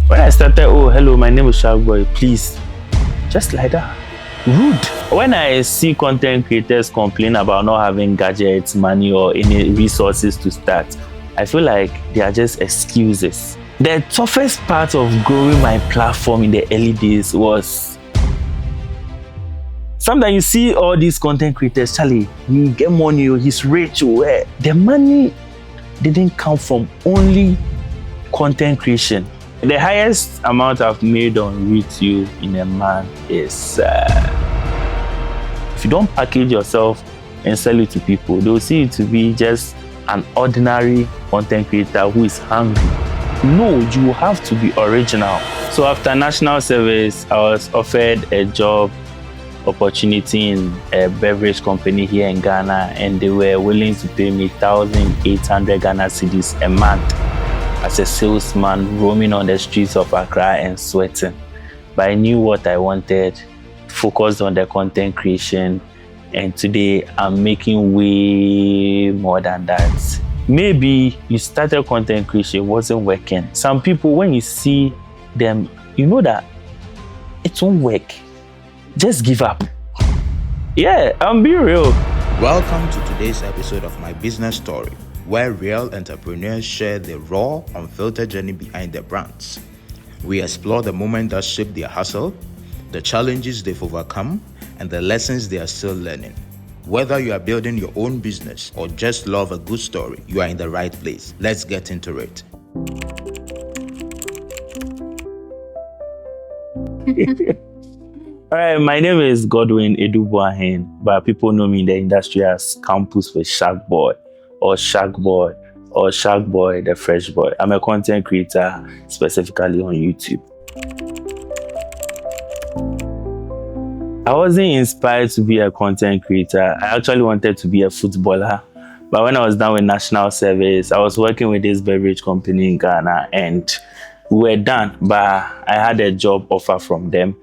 When I started, oh, hello, my name is Sharkboi, please, just like that. Rude. When I see content creators complain about not having gadgets, money, or any resources to start, I feel like they are just excuses. The toughest part of growing my platform in the early days was sometimes you see all these content creators, Charlie, he get money, he's rich, the money didn't come from only content creation. The highest amount I've made on YouTube in a month is if you don't package yourself and sell it to people, they'll see it to be just an ordinary content creator who is hungry. No, you have to be original. So after national service, I was offered a job opportunity in a beverage company here in Ghana, and they were willing to pay me 1,800 Ghana cedis a month as a salesman roaming on the streets of Accra and sweating. But I knew what I wanted, focused on the content creation, and today I'm making way more than that. Maybe you started content creation, wasn't working. Some people, when you see them, you know that it won't work. Just give up. Yeah, I'm being real. Welcome to today's episode of My Business Story, where real entrepreneurs share the raw, unfiltered journey behind their brands. We explore the moment that shaped their hustle, the challenges they've overcome, and the lessons they are still learning. Whether you are building your own business or just love a good story, you are in the right place. Let's get into it. All right, my name is Godwin Edubuahen, but people know me in the industry as Campus with Sharkboi or Sharkboi or Sharkboi the Fresh Boy. I'm a content creator specifically on YouTube. I wasn't inspired to be a content creator. I actually wanted to be a footballer. But when I was done with national service, I was working with this beverage company in Ghana, and we were done, but I had a job offer from them.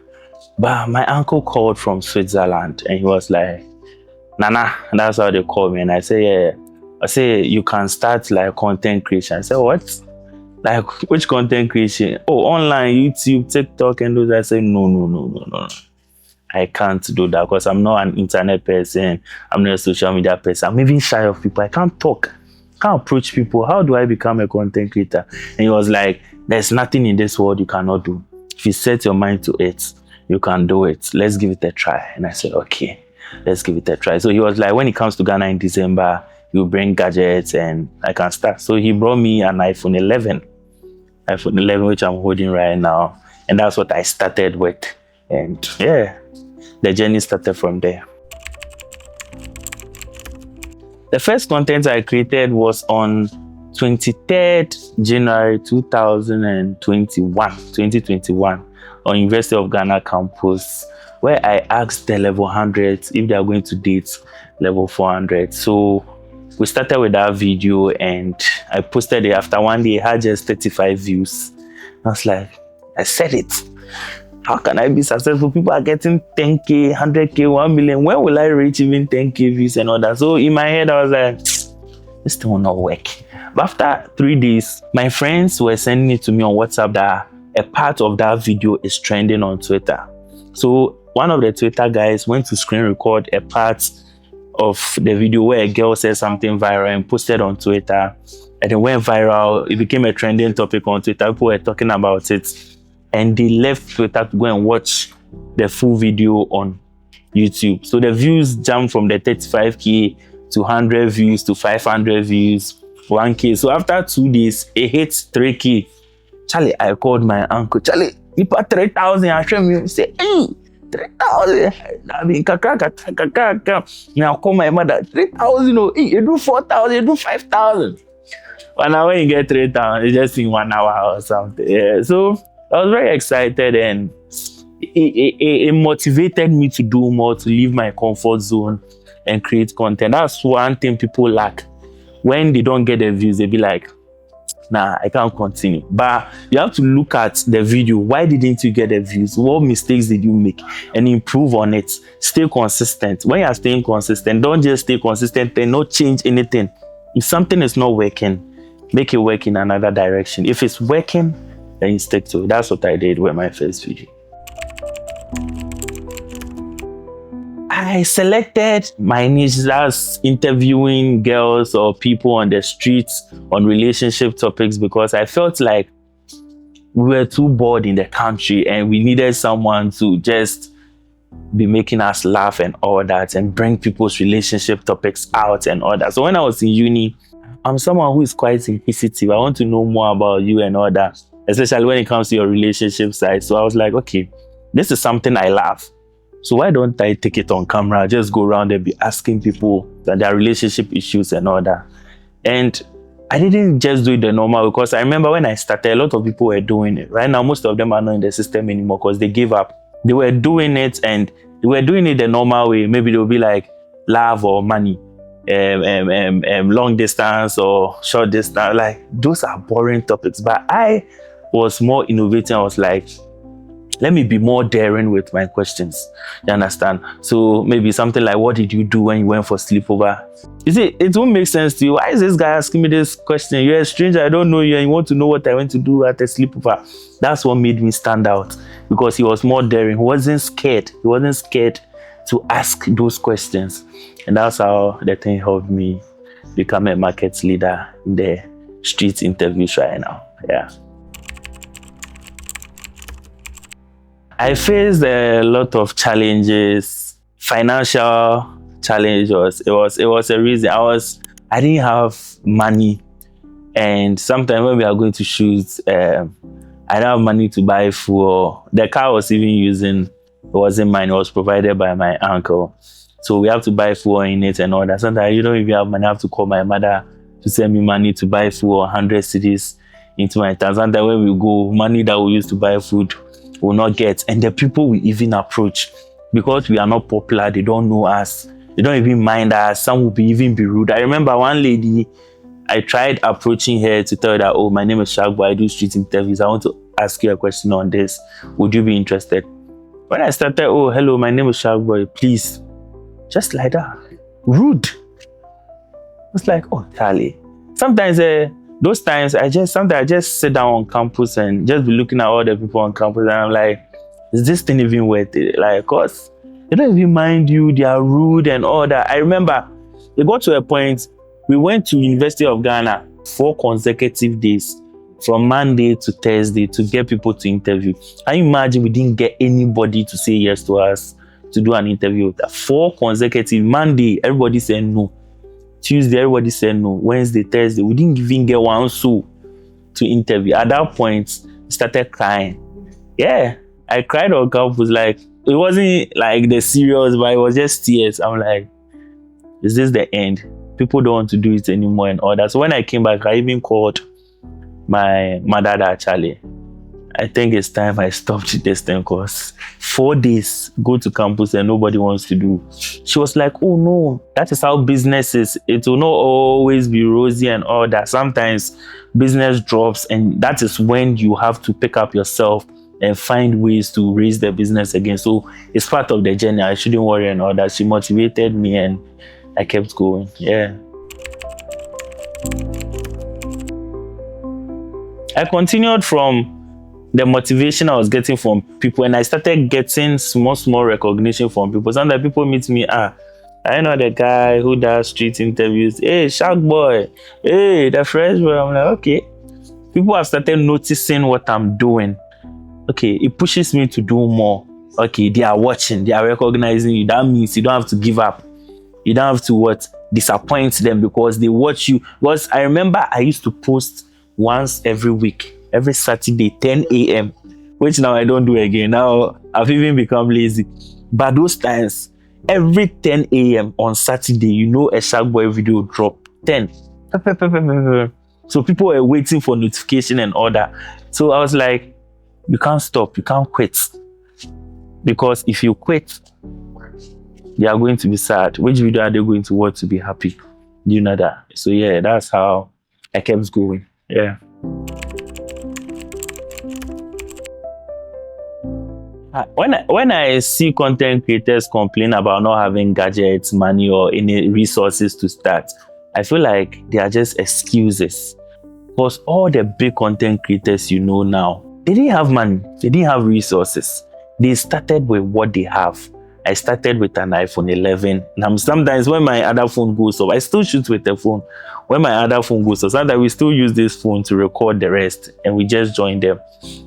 But my uncle called from Switzerland, and he was like, Nana, that's how they call me. And I say, yeah. I say, you can start like content creation. I said, what? Like, which content creation? Oh, online, YouTube, TikTok, and those. I say, no. I can't do that because I'm not an internet person. I'm not a social media person. I'm even shy of people. I can't talk. Can't approach people. How do I become a content creator? And he was like, there's nothing in this world you cannot do. If you set your mind to it, you can do it. Let's give it a try. And I said, okay, let's give it a try. So he was like, when he comes to Ghana in December, he'll bring gadgets and I can start. So he brought me an iPhone 11, which I'm holding right now. And that's what I started with. And yeah, the journey started from there. The first content I created was on 23rd January 2021 on University of Ghana campus, where I asked the level 100 if they are going to date level 400. So we started with that video and I posted it. After one day, it had just 35 views. I was like, I said it. How can I be successful? People are getting 10K, 100K, 1 million. When will I reach even 10K views and all that? So in my head, I was like, this thing will not work. But after 3 days, my friends were sending it to me on WhatsApp that a part of that video is trending on Twitter. So one of the Twitter guys went to screen record a part of the video where a girl said something viral and posted on Twitter. And it went viral. It became a trending topic on Twitter. People were talking about it. And they left Twitter to go and watch the full video on YouTube. So the views jumped from the 35K to 100 views to 500 views, 1K. So after 2 days, it hit 3K. Charlie, I called my uncle. Charlie, you put 3,000. I showed me. Say, hey, 3,000. I mean, kaka. Now call my mother. 3,000. Hey, you do 4,000. You do 5,000. But now when you get 3,000, it's just in 1 hour or something. Yeah. So I was very excited, and it motivated me to do more, to leave my comfort zone and create content. That's one thing people lack. When they don't get the views, they be like, nah, I can't continue. But you have to look at the video. Why didn't you get the views? What mistakes did you make? And improve on it. Stay consistent. When you are staying consistent, don't just stay consistent and not change anything. If something is not working, make it work in another direction. If it's working, then you stick to it. That's what I did with my first video. I selected my niche, that's interviewing girls or people on the streets on relationship topics, because I felt like we were too bored in the country and we needed someone to just be making us laugh and all that and bring people's relationship topics out and all that. So when I was in uni, I'm someone who is quite inquisitive. I want to know more about you and all that, especially when it comes to your relationship side. So I was like, okay, this is something I love. So why don't I take it on camera, just go around and be asking people their relationship issues and all that. And I didn't just do it the normal, because I remember when I started, a lot of people were doing it. Right now, most of them are not in the system anymore because they gave up. They were doing it, and they were doing it the normal way. Maybe they'll be like love or money, long distance or short distance. Like, those are boring topics. But I was more innovative. I was like, let me be more daring with my questions. You understand? So maybe something like, what did you do when you went for sleepover? You see, it won't make sense to you. Why is this guy asking me this question? You're a stranger, I don't know you, and you want to know what I went to do at a sleepover. That's what made me stand out, because he was more daring. He wasn't scared. He wasn't scared to ask those questions. And that's how the thing helped me become a market leader in the street interviews right now. Yeah. I faced a lot of challenges. Financial challenges. It was a reason. I didn't have money, and sometimes when we are going to shoot, I didn't have money to buy fuel. The car I was even using, it wasn't mine. It was provided by my uncle. So we have to buy fuel in it and all that. Sometimes you don't even have money. I have to call my mother to send me money to buy fuel, 100 cedis into my tank. Sometimes when we go, money that we use to buy food will not get. And the people we even approach, because we are not popular, they don't know us. They don't even mind us. Some will even be rude. I remember one lady, I tried approaching her to tell her that, oh, my name is Sharkboi, I do street interviews. I want to ask you a question on this. Would you be interested? When I started, oh, hello, my name is Sharkboi, please. Just like that. Rude. It's like, oh, Charlie. Sometimes, those times, I just sit down on campus and just be looking at all the people on campus, and I'm like, is this thing even worth it? Like, cause they don't even mind you, they are rude and all that. I remember it got to a point, we went to University of Ghana 4 consecutive days, from Monday to Thursday, to get people to interview. Can you imagine we didn't get anybody to say yes to us to do an interview with us? 4 consecutive. Monday, everybody said no. Tuesday, everybody said no. Wednesday, Thursday, we didn't even get one soul to interview. At that point, I started crying. Yeah, I cried on campus. Like, it wasn't like the serious, but it was just tears. I'm like, is this the end? People don't want to do it anymore and all that. So when I came back, I even called my dad, actually. I think it's time I stopped this thing, because 4 days go to campus and nobody wants to do. She was like, oh no, that is how business is. It will not always be rosy and all that. Sometimes business drops, and that is when you have to pick up yourself and find ways to raise the business again. So it's part of the journey. I shouldn't worry and all that. She motivated me and I kept going. Yeah. I continued from the motivation I was getting from people, and I started getting small recognition from people. Sometimes people meet me, I know the guy who does street interviews. Hey, Sharkboi. Hey, the fresh boy. I'm like, okay. People have started noticing what I'm doing. Okay, it pushes me to do more. Okay, they are watching, they are recognizing you. That means you don't have to give up. You don't have to disappoint them, because they watch you. Because I remember I used to post once every week, every Saturday, 10 a.m., which now I don't do again. Now I've even become lazy. But those times, every 10 a.m. on Saturday, a Sharkboi video drop. 10. So people were waiting for notification and all that. So I was like, you can't stop, you can't quit. Because if you quit, they are going to be sad. Which video are they going to watch to be happy? Do you know that? So yeah, that's how I kept going. Yeah. When I see content creators complain about not having gadgets, money, or any resources to start, I feel like they are just excuses. Because all the big content creators now, They didn't have money. They didn't have resources. They started with what they have. I started with an iPhone 11. And sometimes when my other phone goes off, I still shoot with the phone. When my other phone goes off, sometimes we still use this phone to record the rest and we just join them.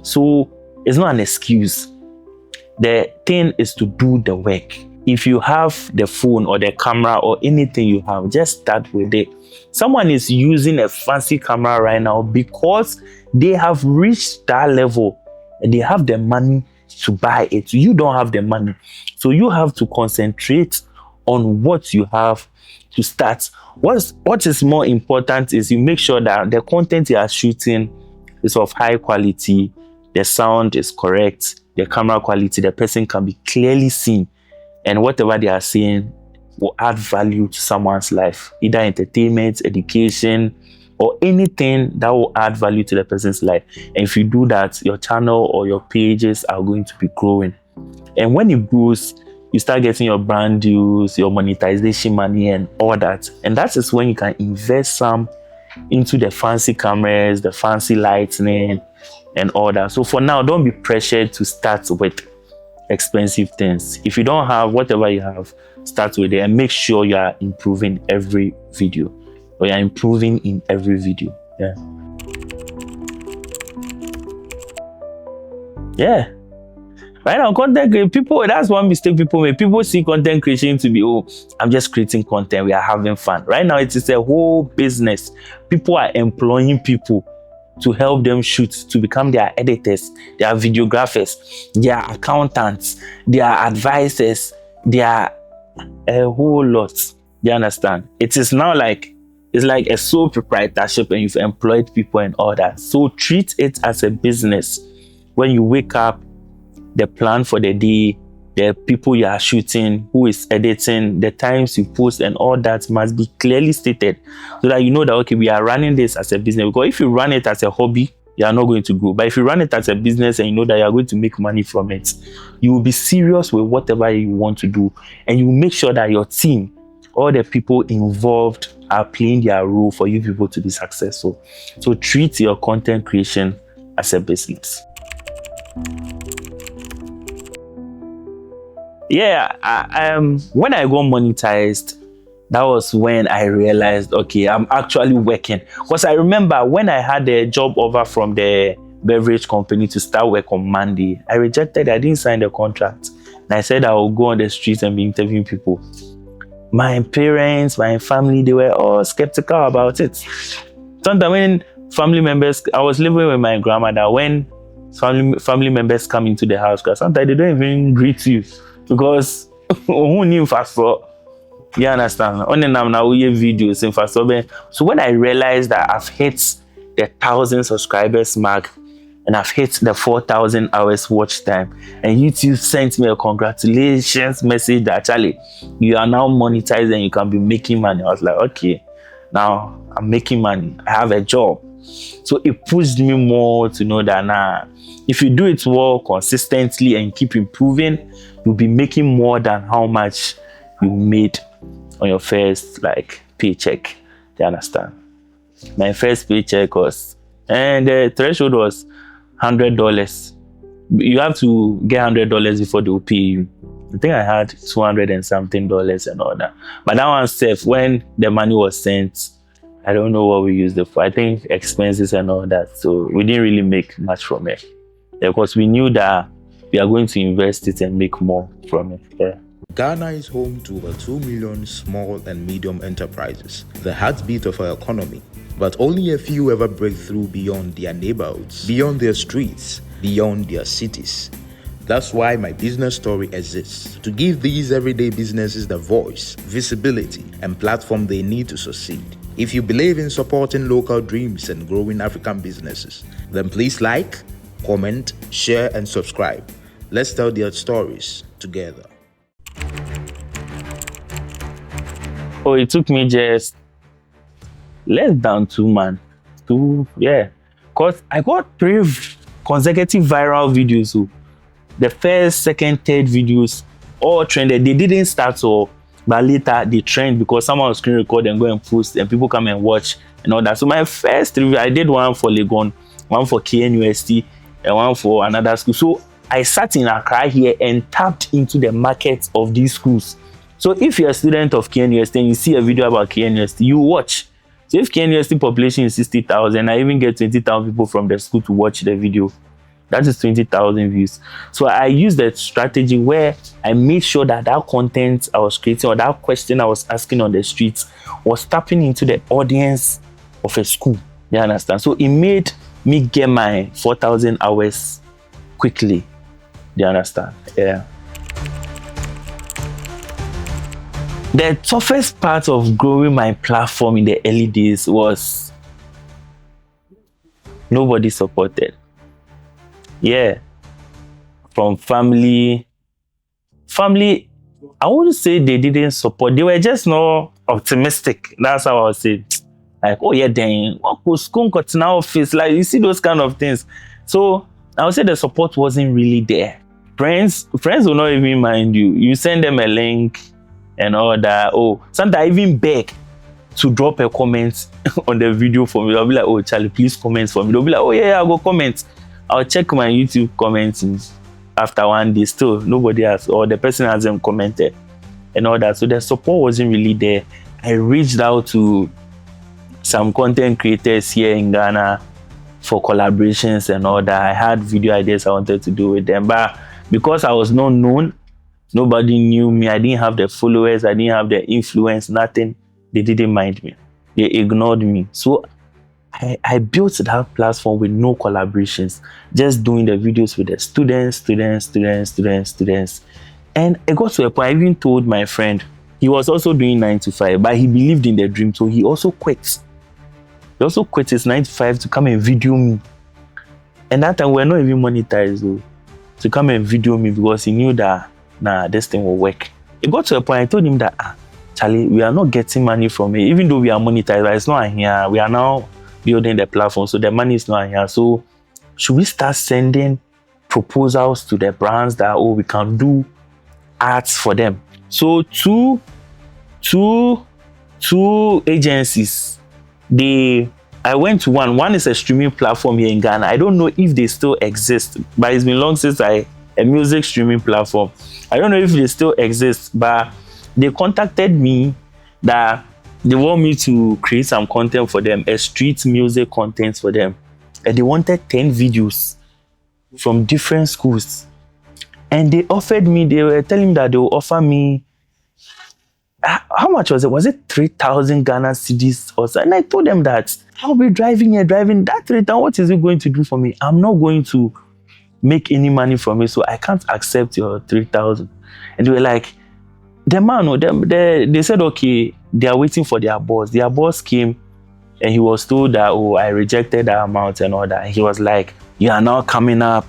So it's not an excuse. The thing is to do the work. If you have the phone or the camera or anything you have, just start with it. Someone is using a fancy camera right now because they have reached that level and they have the money to buy it. You don't have the money. So you have to concentrate on what you have to start. What is more important is you make sure that the content you are shooting is of high quality, the sound is correct, the camera quality, the person can be clearly seen, and whatever they are saying will add value to someone's life, either entertainment, education, or anything that will add value to the person's life. And if you do that, your channel or your pages are going to be growing. And when it grows, you start getting your brand deals, your monetization money and all that. And that is when you can invest some into the fancy cameras, the fancy lighting and all that. So for now, don't be pressured to start with expensive things. If you don't have whatever you have, start with it and make sure you are improving every video, or you're improving in every video. Yeah. Right now, content creation, people, that's one mistake people make. People see content creation to be, oh, I'm just creating content, we are having fun. Right now, it is a whole business. People are employing people to help them shoot, to become their editors, their videographers, their accountants, their advisors, their a whole lot. You understand? It is now like, it's like a sole proprietorship and you've employed people and all that. So treat it as a business. When you wake up, the plan for the day, the people you are shooting, who is editing, the times you post and all that must be clearly stated so that you know that, okay, we are running this as a business. Because if you run it as a hobby, you are not going to grow. But if you run it as a business and you know that you are going to make money from it, you will be serious with whatever you want to do. And you make sure that your team, all the people involved are playing their role for you people to be successful. So treat your content creation as a business. Yeah, when I got monetized, that was when I realized, okay, I'm actually working. Because I remember when I had a job offer from the beverage company to start work on Monday, I rejected it. I didn't sign the contract. And I said I will go on the streets and be interviewing people. My parents, my family, they were all skeptical about it. Sometimes when family members, I was living with my grandmother, when family members come into the house, because sometimes they don't even greet you because who knew fast for? You understand? Only now we have videos in fast. So when I realized that I've hit the 1,000 subscribers mark and I've hit the 4,000 hours watch time, and YouTube sent me a congratulations message that Charlie, you are now monetized and you can be making money. I was like, okay, now I'm making money. I have a job. So it pushed me more to know that if you do it well, consistently, and keep improving, you'll be making more than how much you made on your first paycheck. Do you understand? My first paycheck was, and the threshold was $100. You have to get $100 before they will pay you. I think I had $200 and something and all that. But that one safe, when the money was sent, I don't know what we used it for. I think expenses and all that. So we didn't really make much from it, because we knew that we are going to invest it and make more from it. Yeah. Ghana is home to over 2 million small and medium enterprises, the heartbeat of our economy. But only a few ever break through beyond their neighborhoods, beyond their streets, beyond their cities. That's why my business story exists, to give these everyday businesses the voice, visibility, and platform they need to succeed. If you believe in supporting local dreams and growing African businesses, then please like, comment, share, and subscribe. Let's tell their stories together. Oh, it took me just less than 2 months. Because I got 3 consecutive viral videos. So the first, second, third videos all trended. They didn't start so, but later they trend because someone will screen record and go and post, and people come and watch and all that. So my first 3, I did one for Legon, one for KNUST, and one for another school. So I sat in Accra here and tapped into the market of these schools. So if you're a student of KNUST and you see a video about KNUST, you watch. So if KNUST population is 60,000, I even get 20,000 people from the school to watch the video. That is 20,000 views. So I used that strategy where I made sure that that content I was creating or that question I was asking on the streets was tapping into the audience of a school. You understand? So it made me get my 4,000 hours quickly. You understand? Yeah. The toughest part of growing my platform in the early days was nobody supported. Yeah. From family, I wouldn't say they didn't support. They were just not optimistic. That's how I would say. Like, oh yeah, then what could school got in our office? Like, you see those kind of things. So I would say the support wasn't really there. Friends will not even mind you. You send them a link and all that. Oh, sometimes I even beg to drop a comment on the video for me. I'll be like, oh Charlie, please comment for me. They'll be like, oh yeah, I'll go comment. I'll check my YouTube comments after one day. Still, nobody has, or the person hasn't commented and all that. So the support wasn't really there. I reached out to some content creators here in Ghana for collaborations and all that. I had video ideas I wanted to do with them, but because I was not known, nobody knew me. I didn't have the followers. I didn't have the influence, nothing. They didn't mind me. They ignored me. So I built that platform with no collaborations, just doing the videos with the students. And it got to a point, I even told my friend, he was also doing 9 to 5, but he believed in the dream, so he also quit. He also quit his 9 to 5 to come and video me. And that time, we're not even monetized, though, to come and video me because he knew that, nah, this thing will work. It got to a point, I told him that, Charlie, we are not getting money from it, even though we are monetized, but it's not here. We are now building the platform, so the money is not here. So should we start sending proposals to the brands that, oh, we can do ads for them? So two agencies, I went to one is a streaming platform here in Ghana. I don't know if they still exist, but it's been long since a music streaming platform. I don't know if they still exist, but they contacted me that they want me to create some content for them, a street music content for them. And they wanted 10 videos from different schools. And they offered me, they were telling me that they will offer me, how much was it? Was it 3,000 Ghana cedis or so? And I told them that I'll be driving that 3,000. What is it going to do for me? I'm not going to make any money from it, so I can't accept your 3,000. And they were like, the man, they said, okay, they are waiting for their boss. Their boss came and he was told that, oh, I rejected that amount and all that. He was like, you are now coming up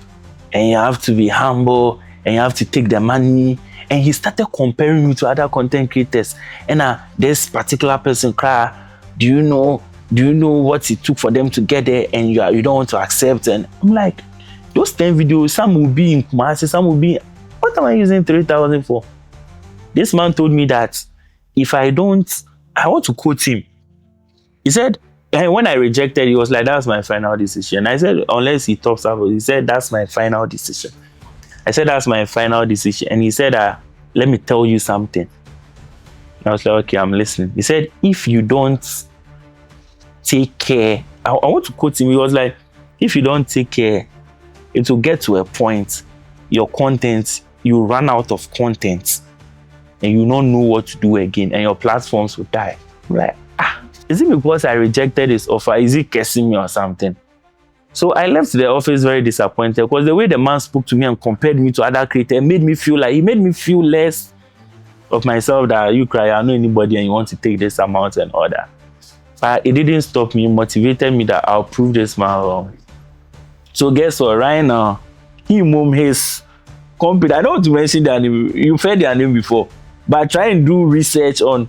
and you have to be humble and you have to take the money. And he started comparing me to other content creators. And this particular person cried, do you know what it took for them to get there and you don't want to accept? And I'm like, those 10 videos, some will be in Kumasi, some will be, what am I using 3,000 for? This man told me that if I want to quote him. He said, and when I rejected, he was like, that's my final decision. I said, unless he tops up, he said, that's my final decision. I said, that's my final decision. And he said, let me tell you something. I was like, okay, I'm listening. He said, if you don't take care, I want to quote him. He was like, if you don't take care, it will get to a point, your content, you run out of content and you don't know what to do again and your platforms will die. I'm like, is it because I rejected his offer? Is he cursing me or something? So I left the office very disappointed because the way the man spoke to me and compared me to other creators made me feel less of myself, that you cry, I know anybody and you want to take this amount and all that. But it didn't stop me, it motivated me that I'll prove this man wrong. So guess what, right now, he moved his company. I don't want to mention their name, you've heard their name before, but try and do research on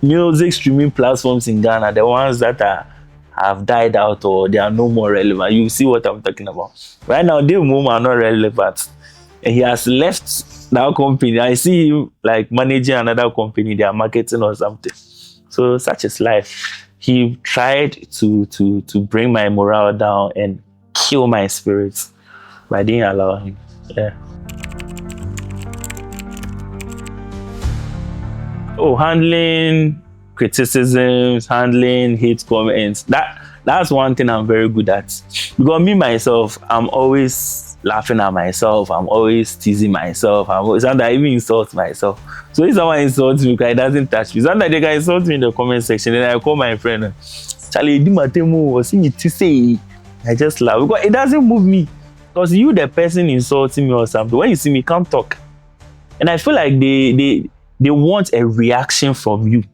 music streaming platforms in Ghana, the ones that have died out or they are no more relevant. You see what I'm talking about. Right now, they are not relevant. And he has left that company. I see him like managing another company, they are marketing or something. So such is life. He tried to bring my morale down and kill my spirits. but I didn't allow him. Yeah. Oh, handling criticisms, handling hate comments. That's one thing I'm very good at. Because me myself, I'm always laughing at myself. I'm always teasing myself. Sometimes I even insult myself. So if someone insults me, because it doesn't touch me. Sometimes they can insult me in the comment section. Then I call my friend, Charlie, to say. I just laugh because it doesn't move me. Because you, the person insulting me or something, when you see me, come talk. And I feel like they want a reaction from you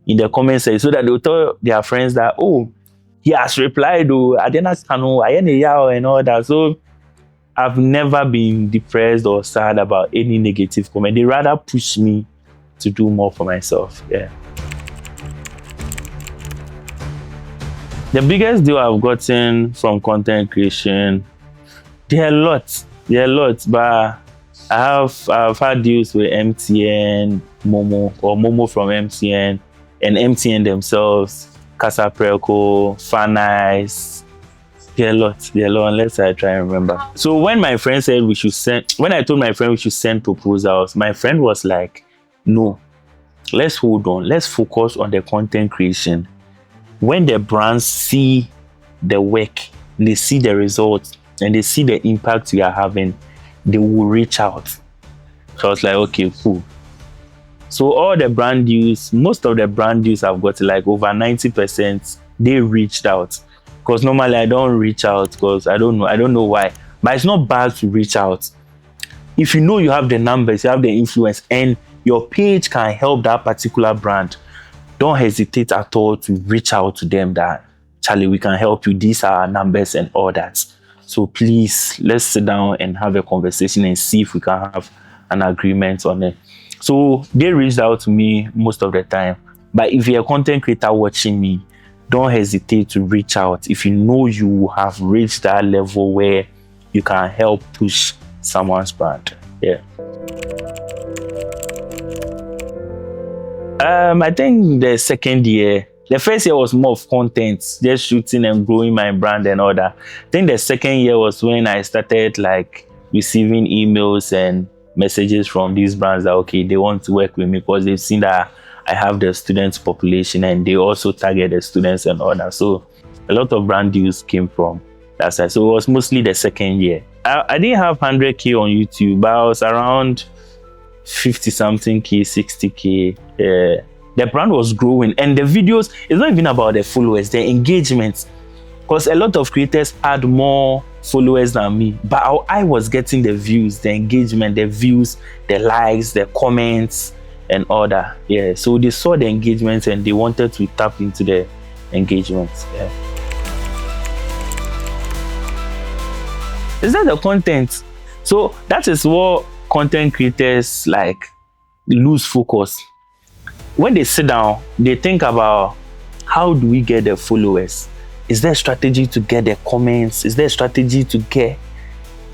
in the comment section so that they'll tell their friends that, oh, he has replied, oh, I didn't know, and all that. So I've never been depressed or sad about any negative comment. They rather push me to do more for myself. Yeah. The biggest deal I've gotten from content creation, there are lots, but I've had deals with MTN, Momo, or Momo from MTN, and MTN themselves, Casa Preco, Fanice. There are lots, unless I try and remember. So when my friend said when I told my friend we should send proposals, my friend was like, no, let's hold on, let's focus on the content creation. When the brands see the work, they see the results, and they see the impact we are having, they will reach out. So I was like, okay, cool. So all the brand deals, most of the brand deals I've got, like over 90%, they reached out. Because normally I don't reach out because I don't know why. But it's not bad to reach out. If you know you have the numbers, you have the influence, and your page can help that particular brand, don't hesitate at all to reach out to them that, Charlie, we can help you. These are our numbers and all that. So please, let's sit down and have a conversation and see if we can have an agreement on it. So they reached out to me most of the time. But if you're a content creator watching me, don't hesitate to reach out if you know you have reached that level where you can help push someone's brand. Yeah. I think the second year, the first year was more of content, just shooting and growing my brand and all that. I think the second year was when I started like receiving emails and messages from these brands that, okay, they want to work with me because they've seen that I have the students population and they also target the students and all that. So a lot of brand deals came from that side. So it was mostly the second year. I didn't have 100K on YouTube, but I was around 50 something K, 60K. The brand was growing, and the videos, it's not even about the followers, the engagements, because a lot of creators had more followers than me, but I was getting the views, the engagement, the views, the likes, the comments and all that. Yeah, so they saw the engagements and they wanted to tap into the engagements. Yeah. Is that the content? So that is what content creators like lose focus. When they sit down, they think about, how do we get the followers? Is there a strategy to get the comments? Is there a strategy to get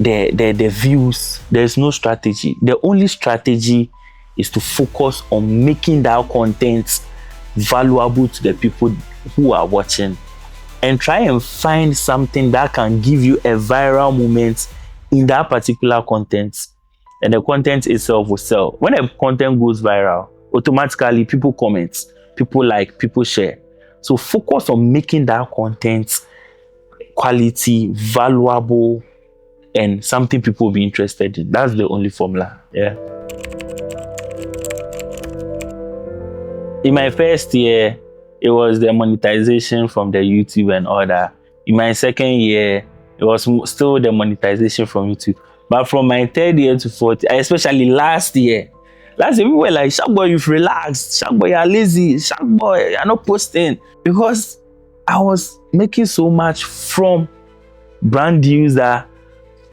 the views? There's no strategy. The only strategy is to focus on making that content valuable to the people who are watching, and try and find something that can give you a viral moment in that particular content, and the content itself will sell. When a content goes viral, automatically people comment, people like, people share. So focus on making that content quality, valuable, and something people will be interested in. That's the only formula. Yeah. In my first year, it was the monetization from the YouTube and all that. In my second year, it was still the monetization from YouTube. But from my third year to fourth, especially last year, people were like, Sharkboi, you've relaxed. Sharkboi, you're lazy. Sharkboi, you're not posting. Because I was making so much from brand deals that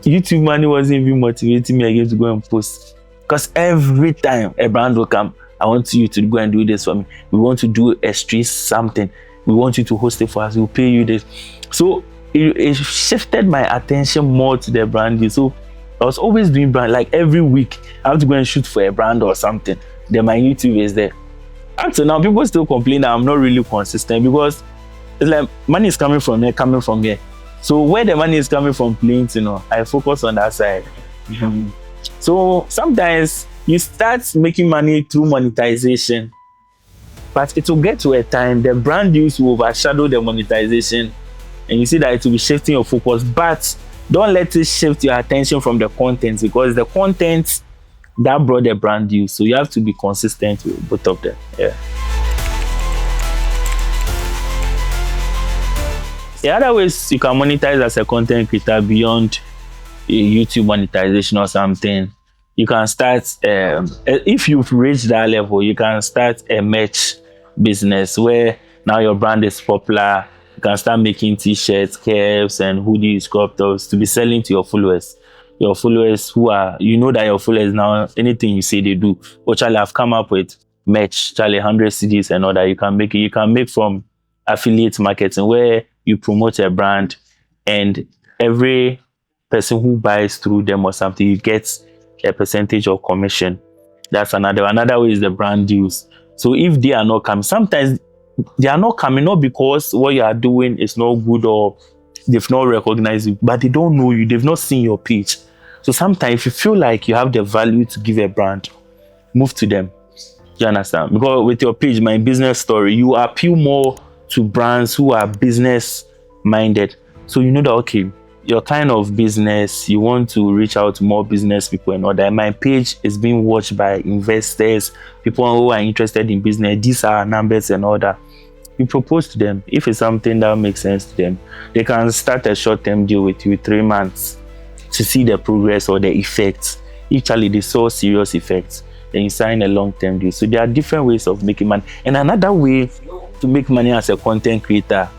YouTube money wasn't even motivating me again to go and post. Because every time a brand will come, I want you to go and do this for me. We want to do a street something. We want you to host it for us. We'll pay you this. So it shifted my attention more to the brand deal. So I was always doing brand, like every week I have to go and shoot for a brand or something. Then my YouTube is there. Until now, people still complain that I'm not really consistent, because it's like money is coming from here, coming from here. So where the money is coming from plenty, I focus on that side. Mhm. So sometimes you start making money through monetization, but it will get to a time the brand use will overshadow the monetization, and you see that it will be shifting your focus. But don't let it shift your attention from the content, because the content that brought the brand use. So you have to be consistent with both of them. Yeah. The other ways you can monetize as a content creator beyond YouTube monetization or something, you can start, if you've reached that level, you can start a merch business where now your brand is popular. You can start making t-shirts, caps, and hoodies, crop tops to be selling to your followers. Your followers who are, that your followers now, anything you say they do. Oh, Charlie, I've come up with merch, Charlie, 100 CDs and all that. You can make it. You can make from affiliate marketing where you promote a brand, and every person who buys through them or something, you get a percentage of commission. That's another way is the brand deals. So if they are not coming, sometimes they are not coming not because what you are doing is not good or they've not recognized you, but they don't know you, they've not seen your page. So sometimes if you feel like you have the value to give a brand, move to them. You understand? Because with your page, My Business Story, you appeal more to brands who are business minded. So you know that, okay, your kind of business, you want to reach out to more business people and all that. My page is being watched by investors, people who are interested in business. These are numbers and all that. You propose to them. If it's something that makes sense to them, they can start a short-term deal with you, 3 months, to see the progress or the effects. If Charlie, they saw serious effects, then you sign a long-term deal. So there are different ways of making money. And another way to make money as a content creator,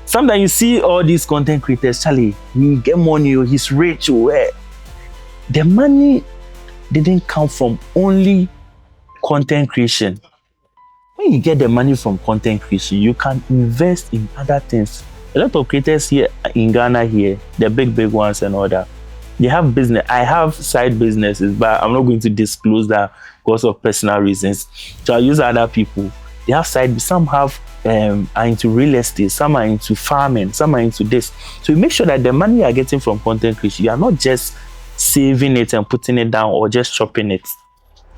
sometimes you see all these content creators, Charlie, he get money, he's rich, the money didn't come from only content creation. When you get the money from content creation, you can invest in other things. A lot of creators here in Ghana here, the big ones and all that, they have business. I have side businesses, but I'm not going to disclose that because of personal reasons. So I use other people. They have side, some have are into real estate, some are into farming, some are into this. So you make sure that the money you are getting from content creation, you are not just saving it and putting it down or just chopping it.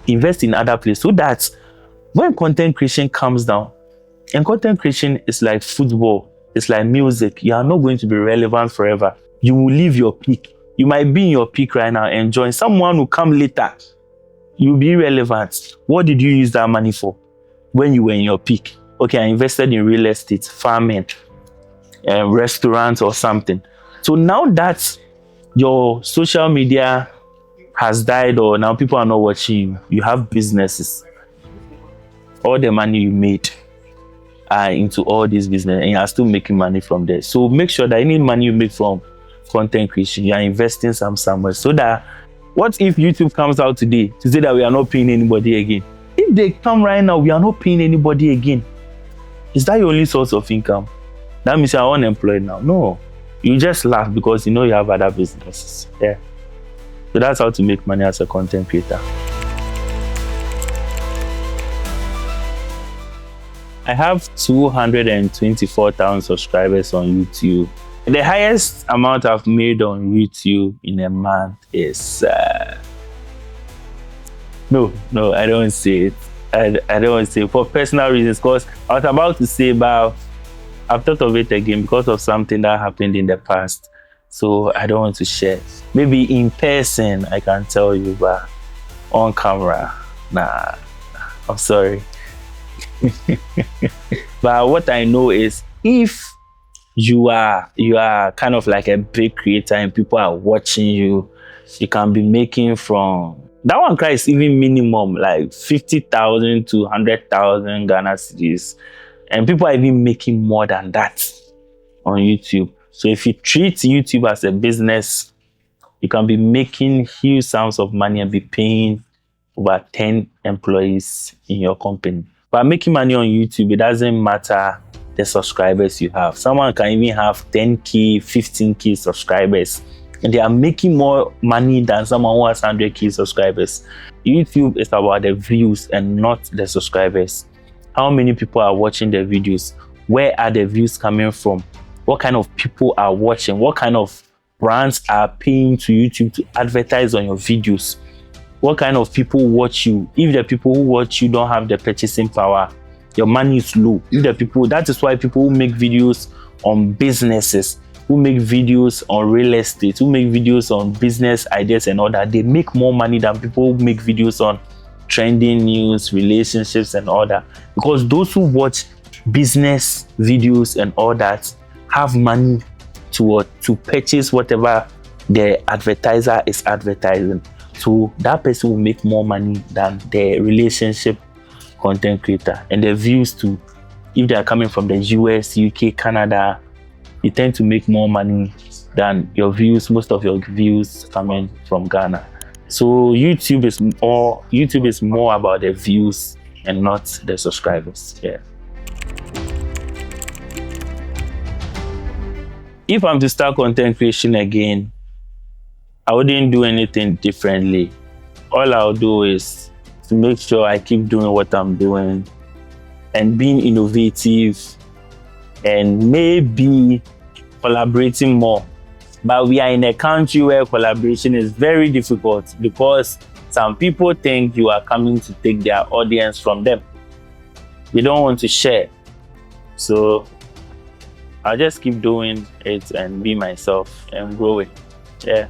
Invest in other places so that when content creation comes down, and content creation is like football, it's like music, you are not going to be relevant forever. You will leave your peak. You might be in your peak right now, enjoying. Someone will come later. You'll be irrelevant. What did you use that money for when you were in your peak? Okay, I invested in real estate, farming, restaurants or something. So now that your social media has died or now people are not watching you, you have businesses. All the money you made are into all this business and you are still making money from there. So make sure that any money you make from content creation, you are investing somewhere, so that what if YouTube comes out today to say that we are not paying anybody again? If they come right now, we are not paying anybody again. Is that your only source of income? That means you are unemployed now. No, you just laugh because you know you have other businesses. Yeah. So that's how to make money as a content creator. I have 224,000 subscribers on YouTube. The highest amount I've made on YouTube in a month is no, I don't say it. I don't want to say it for personal reasons, because I was about to say, but I've thought of it again because of something that happened in the past. So I don't want to share. Maybe in person I can tell you, but on camera, nah, I'm sorry. But what I know is, if you are kind of like a big creator and people are watching you, you can be making from that one cry is even minimum like 50,000 to 100,000 Ghana cedis, and people are even making more than that on YouTube. So if you treat YouTube as a business, you can be making huge sums of money and be paying over 10 employees in your company. But making money on YouTube, it doesn't matter the subscribers you have. Someone can even have 10K, 15K subscribers, and they are making more money than someone who has 100K subscribers. YouTube is about the views and not the subscribers. How many people are watching the videos? Where are the views coming from? what kind of people are watching, what kind of brands are paying to YouTube to advertise on your videos, what kind of people watch you. If the people who watch you don't have the purchasing power, your money is low. If the people, that is why people who make videos on businesses, who make videos on real estate, who make videos on business ideas and all that, they make more money than people who make videos on trending news, relationships and all that. Because those who watch business videos and all that have money to purchase whatever the advertiser is advertising. So that person will make more money than the relationship content creator. And the views too, if they are coming from the US, UK, Canada, you tend to make more money than your views, most of your views coming from Ghana. So YouTube is more about the views and not the subscribers. Yeah. If I'm to start content creation again, I wouldn't do anything differently. All I'll do is to make sure I keep doing what I'm doing and being innovative and maybe collaborating more. But we are in a country where collaboration is very difficult because some people think you are coming to take their audience from them. They don't want to share. So I'll just keep doing it and be myself and grow it. Yeah.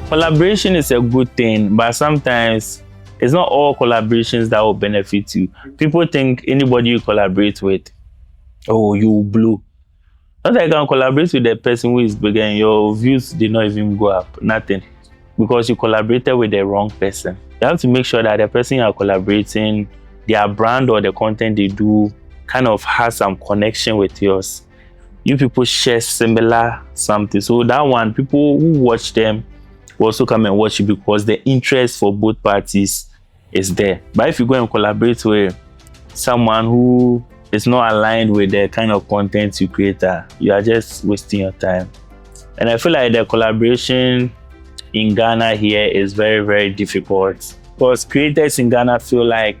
Collaboration is a good thing, but sometimes it's not all collaborations that will benefit you. People think anybody you collaborate with, oh, you blew. Not that you can collaborate with the person who is bigger and your views did not even go up. Nothing. Because you collaborated with the wrong person. You have to make sure that the person you are collaborating, their brand or the content they do kind of has some connection with yours. You people share similar something. So that one, people who watch them will also come and watch you because the interest for both parties is there. But if you go and collaborate with someone who is not aligned with the kind of content you create, you are just wasting your time. And I feel like the collaboration in Ghana here is very, very difficult because creators in Ghana feel like,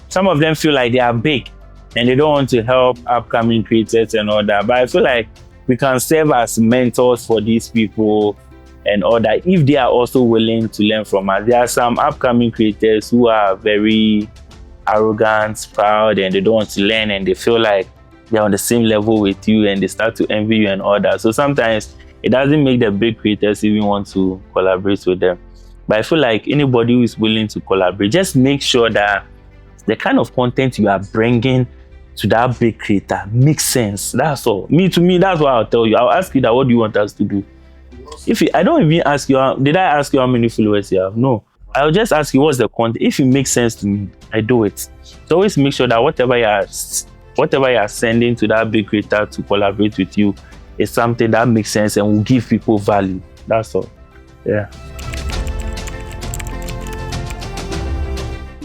some of them feel like they are big and they don't want to help upcoming creators and all that. But I feel like we can serve as mentors for these people and all that if they are also willing to learn from us. There are some upcoming creators who are very arrogant, proud, and they don't want to learn and they feel like they're on the same level with you and they start to envy you and all that. So sometimes it doesn't make the big creators even want to collaborate with them. But I feel like anybody who is willing to collaborate, just make sure that the kind of content you are bringing to that big creator makes sense. That's all. To me, that's what I'll tell you. I'll ask you that, what do you want us to do? I don't even ask you, did I ask you how many followers you have? No. I'll just ask you what's the content. If it makes sense to me, I do it. So always make sure that whatever you are sending to that big creator to collaborate with you is something that makes sense and will give people value. That's all. Yeah.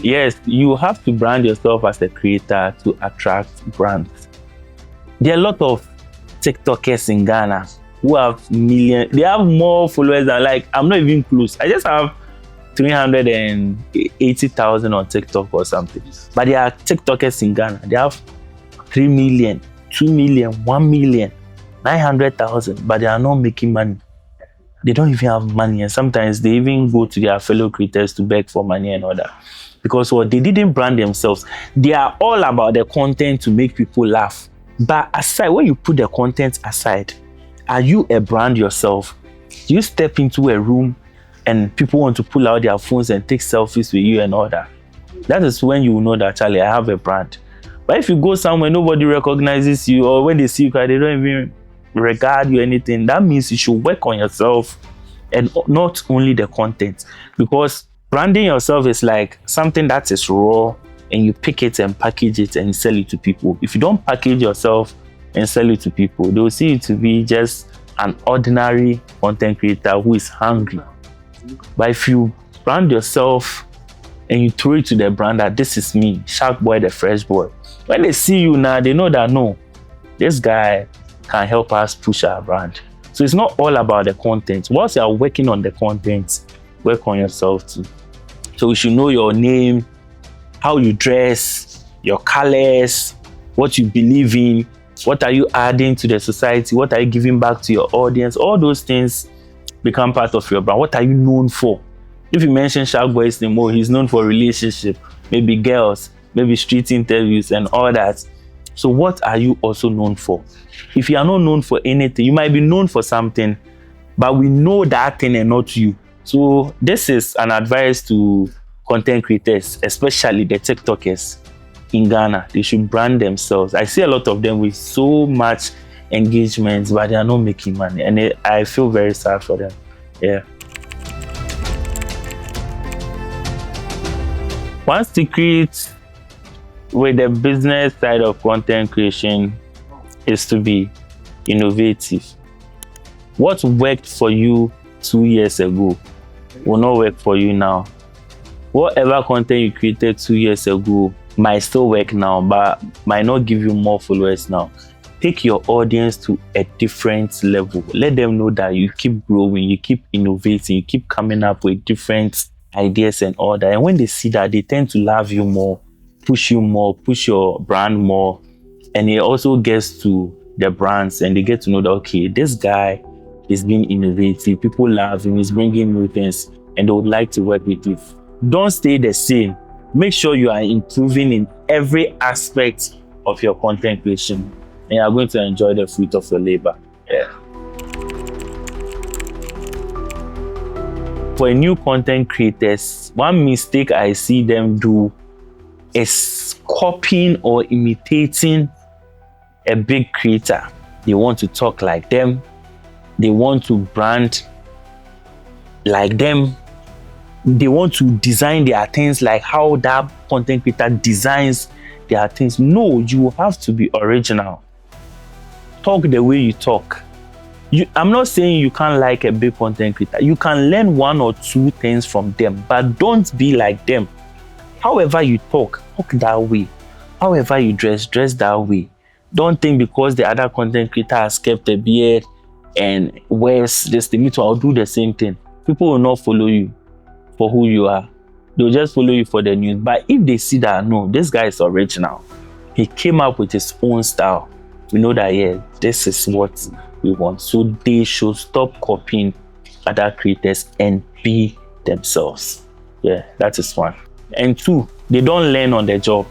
Yes, you have to brand yourself as a creator to attract brands. There are a lot of TikTokers in Ghana who have millions. They have more followers than, like, I'm not even close. I just have 380,000 on TikTok or something. But there are TikTokers in Ghana. They have 3 million, 2 million, 1 million, 900,000, but they are not making money. They don't even have money, and sometimes they even go to their fellow creators to beg for money and all that. Because they didn't brand themselves. They are all about the content to make people laugh. But aside, when you put the content aside, are you a brand yourself? Do you step into a room and people want to pull out their phones and take selfies with you and all that? That is when you will know that, Charlie, I have a brand. But if you go somewhere, nobody recognizes you, or when they see you, they don't even regard you or anything, that means you should work on yourself and not only the content. Because branding yourself is like something that is raw and you pick it and package it and sell it to people. If you don't package yourself and sell it to people, they will see you to be just an ordinary content creator who is hungry. But if you brand yourself and you throw it to the brand that this is me, Sharkboi the fresh boy, when they see you now, they know that no, this guy can help us push our brand. So it's not all about the content. Once you are working on the content, work on yourself too. So you should know your name, how you dress, your colors, what you believe in, what are you adding to the society, what are you giving back to your audience. All those things become part of your brand. What are you known for? If you mention Sharkboi's name, oh, he's known for relationship, maybe girls, maybe street interviews and all that. So what are you also known for? If you are not known for anything, you might be known for something, but we know that thing and not you. So this is an advice to content creators, especially the TikTokers in Ghana. They should brand themselves. I see a lot of them with so much engagement, but they are not making money, and I feel very sad for them. Yeah. One secret with the business side of content creation is to be innovative. What worked for you 2 years ago will not work for you now. Whatever content you created 2 years ago might still work now, but might not give you more followers now. Take your audience to a different level. Let them know that you keep growing, you keep innovating, you keep coming up with different ideas and all that. And when they see that, they tend to love you more, push your brand more. And it also gets to the brands and they get to know that, okay, this guy is being innovative. People love him, he's bringing new things, and they would like to work with you. Don't stay the same. Make sure you are improving in every aspect of your content creation, and you are going to enjoy the fruit of your labor. Yeah. For new content creators, one mistake I see them do is copying or imitating a big creator. They want to talk like them. They want to brand like them. They want to design their things like how that content creator designs their things. No, you have to be original. Talk the way you talk. I'm not saying you can't like a big content creator. You can learn 1 or 2 things from them, but don't be like them. However you talk that way. However you dress that way. Don't think because the other content creator has kept a beard and wears this thing, I'll do the same thing. People will not follow you for who you are. They'll just follow you for the news. But if they see that, no, this guy is original, he came up with his own style, we know that, yeah, this is what we want. So they should stop copying other creators and be themselves. Yeah, that is one. And 2, they don't learn on the job.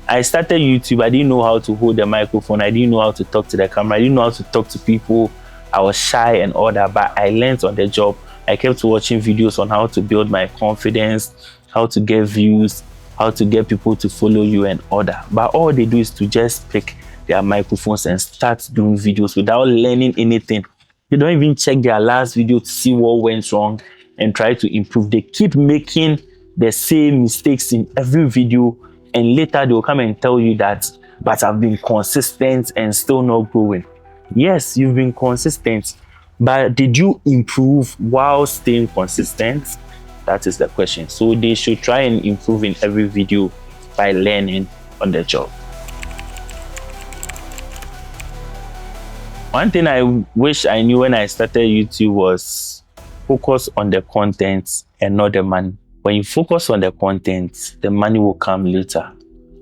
I started YouTube, I didn't know how to hold the microphone, I didn't know how to talk to the camera, I didn't know how to talk to people, I was shy and all that, but I learned on the job. I kept watching videos on how to build my confidence, how to get views, how to get people to follow you and all that. But all they do is to just pick their microphones and start doing videos without learning anything. They don't even check their last video to see what went wrong and try to improve. They keep making the same mistakes in every video, and later they will come and tell you that, but I've been consistent and still not growing. Yes, you've been consistent, but did you improve while staying consistent? That is the question. So they should try and improve in every video by learning on the job. One thing I wish I knew when I started YouTube was focus on the content and not the money. When you focus on the content, the money will come later.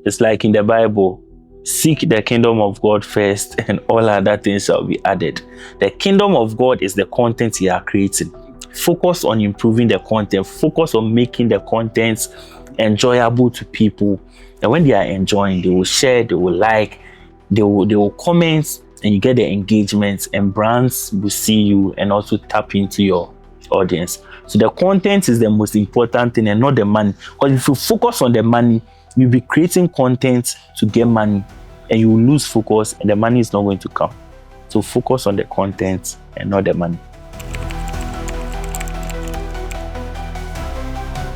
It's like in the Bible, seek the kingdom of God first and all other things shall be added. The kingdom of God is the content you are creating. Focus on improving the content. Focus on making the content enjoyable to people. And when they are enjoying, they will share, they will like, they will comment, and you get the engagement, and brands will see you and also tap into your audience. So the content is the most important thing and not the money. Because if you focus on the money, you'll be creating content to get money and you will lose focus and the money is not going to come. So focus on the content and not the money.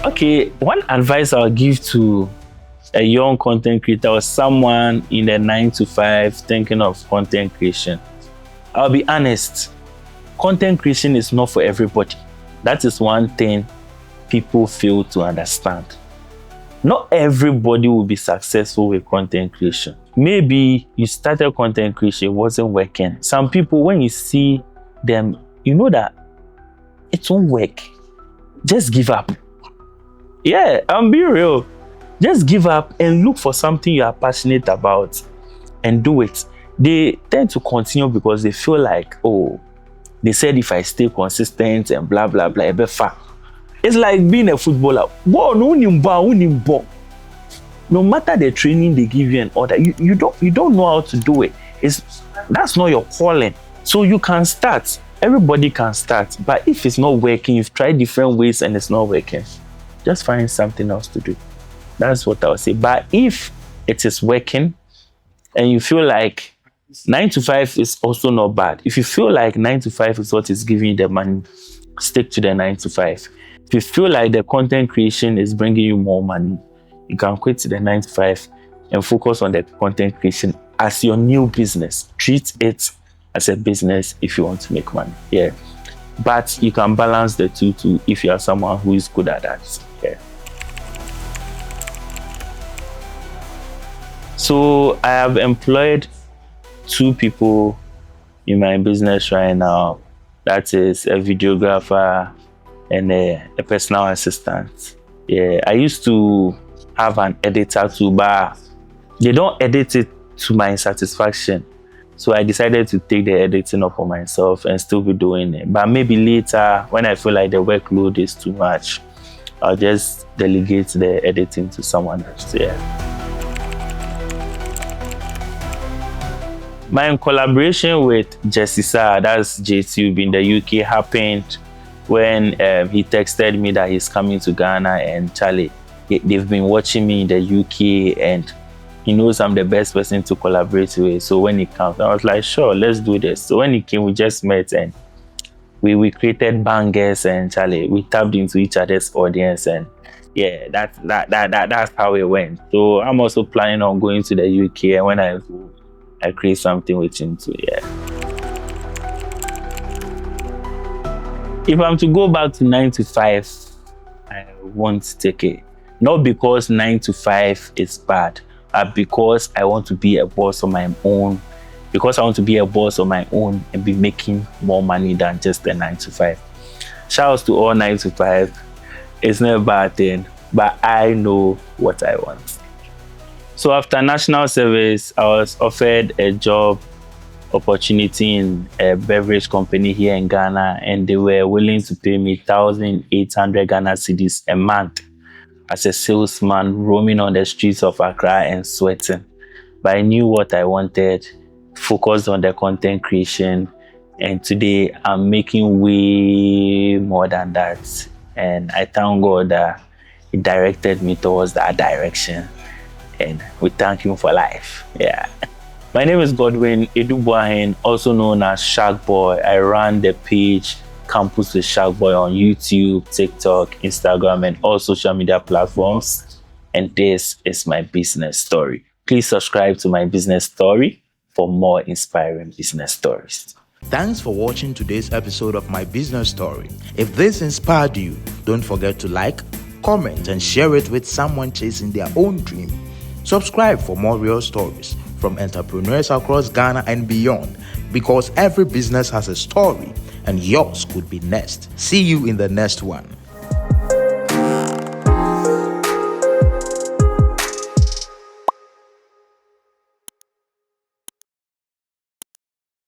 Okay, one advice I'll give to a young content creator or someone in the 9 to 5 thinking of content creation. I'll be honest, content creation is not for everybody. That is one thing people fail to understand. Not everybody will be successful with content creation. Maybe you started content creation, it wasn't working. Some people, when you see them, you know that it won't work. Just give up. Yeah, I'm being real. Just give up and look for something you are passionate about and do it. They tend to continue because they feel like, oh, they said if I stay consistent and blah blah blah, it's like being a footballer. No matter the training they give you and all that, you don't know how to do it. That's not your calling. So you can start. Everybody can start, but if it's not working, you've tried different ways and it's not working, just find something else to do. That's what I would say. But if it is working and you feel like 9 to 5 is also not bad, if you feel like 9 to 5 is what is giving you the money, stick to the 9 to 5. If you feel like the content creation is bringing you more money, you can quit the 9 to 5 and focus on the content creation as your new business. Treat it as a business if you want to make money. Yeah. But you can balance the two too if you are someone who is good at that. Yeah. So I have employed 2 people in my business right now. That is a videographer and a personal assistant. Yeah, I used to have an editor too, but they don't edit it to my satisfaction. So I decided to take the editing up on myself and still be doing it. But maybe later, when I feel like the workload is too much, I'll just delegate the editing to someone else. Yeah. My collaboration with Jesse Sa, that's JTube in the UK, happened when he texted me that he's coming to Ghana, and Charlie, they've been watching me in the UK and he knows I'm the best person to collaborate with. So when he comes, I was like, sure, let's do this. So when he came, we just met and we created bangers, and Charlie, we tapped into each other's audience, and yeah, that's how it went. So I'm also planning on going to the UK, and when I go, I create something with him too. Yeah. If I'm to go back to 9 to 5, I won't take it. Not because 9 to 5 is bad, but because I want to be a boss on my own. Because I want to be a boss on my own and be making more money than just the 9 to 5. Shout out to all 9 to 5. It's not a bad thing, but I know what I want. So after national service, I was offered a job opportunity in a beverage company here in Ghana, and they were willing to pay me 1,800 Ghana cedis a month as a salesman roaming on the streets of Accra and sweating. But I knew what I wanted, focused on the content creation, and today I'm making way more than that. And I thank God that He directed me towards that direction, and we thank Him for life. Yeah. My name is Godwin Edubuahin, also known as Sharkboi. I run the page Campus with Sharkboi on YouTube, TikTok, Instagram, and all social media platforms. And this is my business story. Please subscribe to my business story for more inspiring business stories. Thanks for watching today's episode of My Business Story. If this inspired you, don't forget to like, comment, and share it with someone chasing their own dream. Subscribe for more real stories from entrepreneurs across Ghana and beyond, because every business has a story and yours could be next. See you in the next one.